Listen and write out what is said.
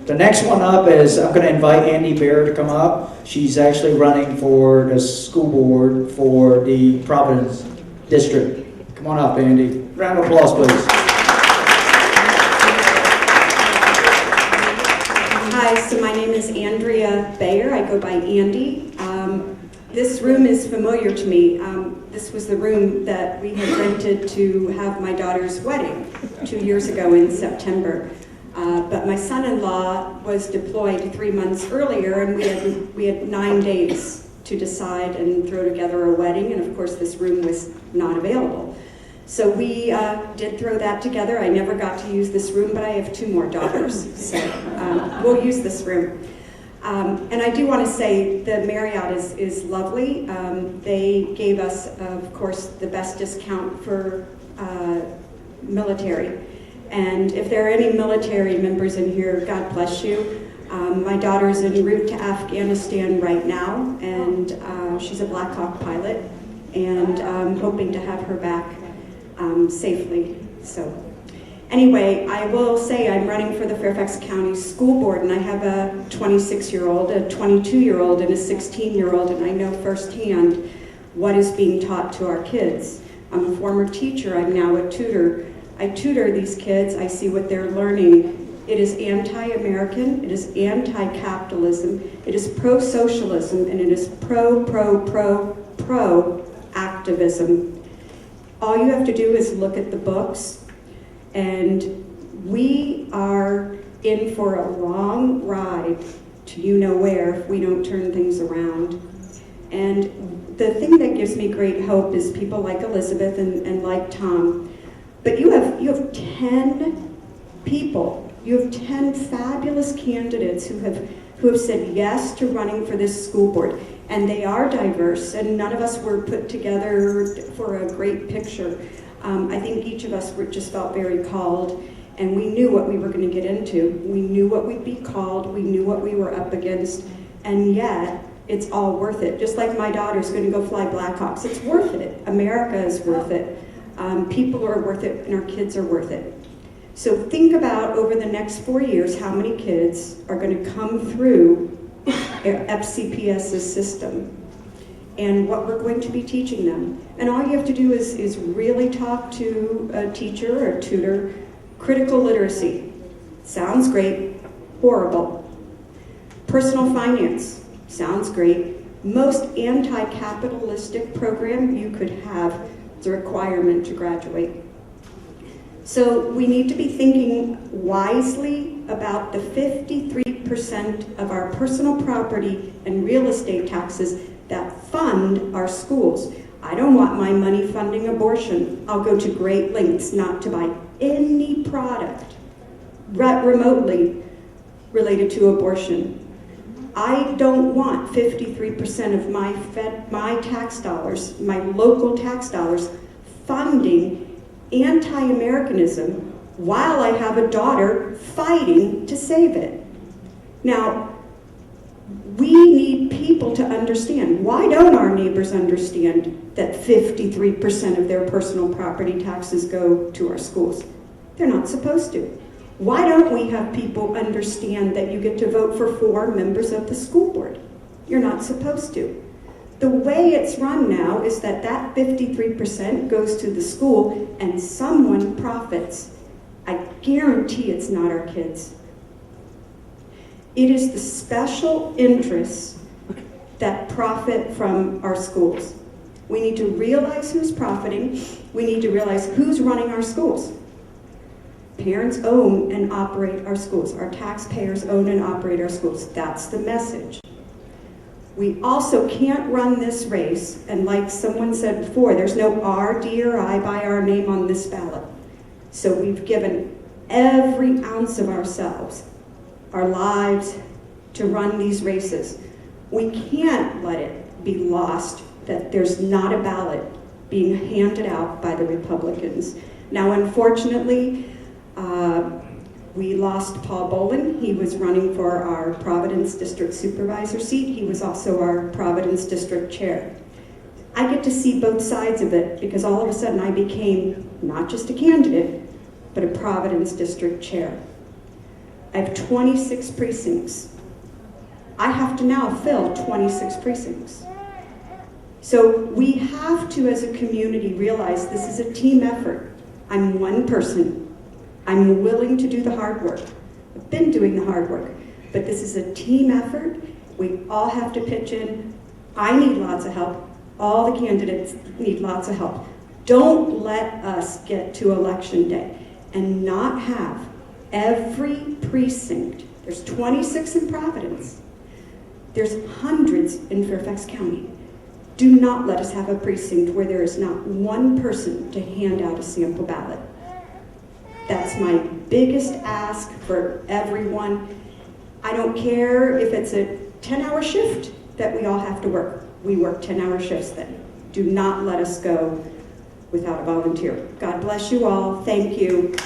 The next one up is, I'm going to invite Andy Bayer to come up. She's actually running for the school board for the Providence district. Come on up, Andy. Round of applause, please. Hi, so my name is Andrea Bayer. I go by Andy. This room is familiar to me. This was the room that we had rented to have my daughter's wedding 2 years ago in September. But my son-in-law was deployed 3 months earlier, and we had 9 days to decide and throw together a wedding, and of course this room was not available. So we did throw that together. I never got to use this room, but I have 2 more daughters, so we'll use this room. And I do want to say the Marriott is lovely. They gave us, of course, the best discount for military. And if there are any military members in here, God bless you. My daughter's en route to Afghanistan right now, and she's a Black Hawk pilot, and I'm hoping to have her back safely. So anyway, I will say I'm running for the Fairfax County School Board, and I have a 26-year-old, a 22-year-old, and a 16-year-old, and I know firsthand what is being taught to our kids. I'm a former teacher. I'm now a tutor. I tutor these kids. I see what they're learning. It is anti-American. It is anti-capitalism. It is pro-socialism, and it is pro-activism. All you have to do is look at the books, and we are in for a long ride to you-know-where if we don't turn things around. And the thing that gives me great hope is people like Elizabeth and like Tom. But you have 10 people, you have 10 fabulous candidates who have said yes to running for this school board. And they are diverse, and none of us were put together for a great picture. I think each of us just felt very called, and we knew what we were going to get into. We knew what we'd be called, we knew what we were up against, and yet it's all worth it. Just like my daughter's going to go fly Blackhawks, it's worth it. America is worth it. People are worth it, and our kids are worth it. So think about over the next 4 years how many kids are going to come through FCPS's system and what we're going to be teaching them. And all you have to do is really talk to a teacher or a tutor. Critical literacy. Sounds great. Horrible. Personal finance. Sounds great. Most anti-capitalistic program you could have. It's a requirement to graduate. So we need to be thinking wisely about the 53% of our personal property and real estate taxes that fund our schools. I don't want my money funding abortion. I'll go to great lengths not to buy any product remotely related to abortion. I don't want 53% of my tax dollars, my local tax dollars, funding anti-Americanism while I have a daughter fighting to save it. Now, we need people to understand. Why don't our neighbors understand that 53% of their personal property taxes go to our schools? They're not supposed to. Why don't we have people understand that you get to vote for 4 members of the school board? You're not supposed to. The way it's run now is that 53% goes to the school and someone profits. I guarantee it's not our kids. It is the special interests that profit from our schools. We need to realize who's profiting. We need to realize who's running our schools. Parents own and operate our schools. Our taxpayers own and operate our schools. That's the message. We also can't run this race, and like someone said before, there's no R, D, or I by our name on this ballot. So we've given every ounce of ourselves, our lives, to run these races. We can't let it be lost that there's not a ballot being handed out by the Republicans. Now, unfortunately, we lost Paul Bolin. He was running for our Providence District Supervisor seat. He was also our Providence District Chair. I get to see both sides of it because all of a sudden I became not just a candidate, but a Providence District Chair. I have 26 precincts. I have to now fill 26 precincts. So we have to, as a community, realize this is a team effort. I'm one person. I'm willing to do the hard work. I've been doing the hard work, but this is a team effort. We all have to pitch in. I need lots of help. All the candidates need lots of help. Don't let us get to election day and not have every precinct. There's 26 in Providence. There's hundreds in Fairfax County. Do not let us have a precinct where there is not one person to hand out a sample ballot. That's my biggest ask for everyone. I don't care if it's a 10-hour shift that we all have to work. We work 10-hour shifts then. Do not let us go without a volunteer. God bless you all. Thank you.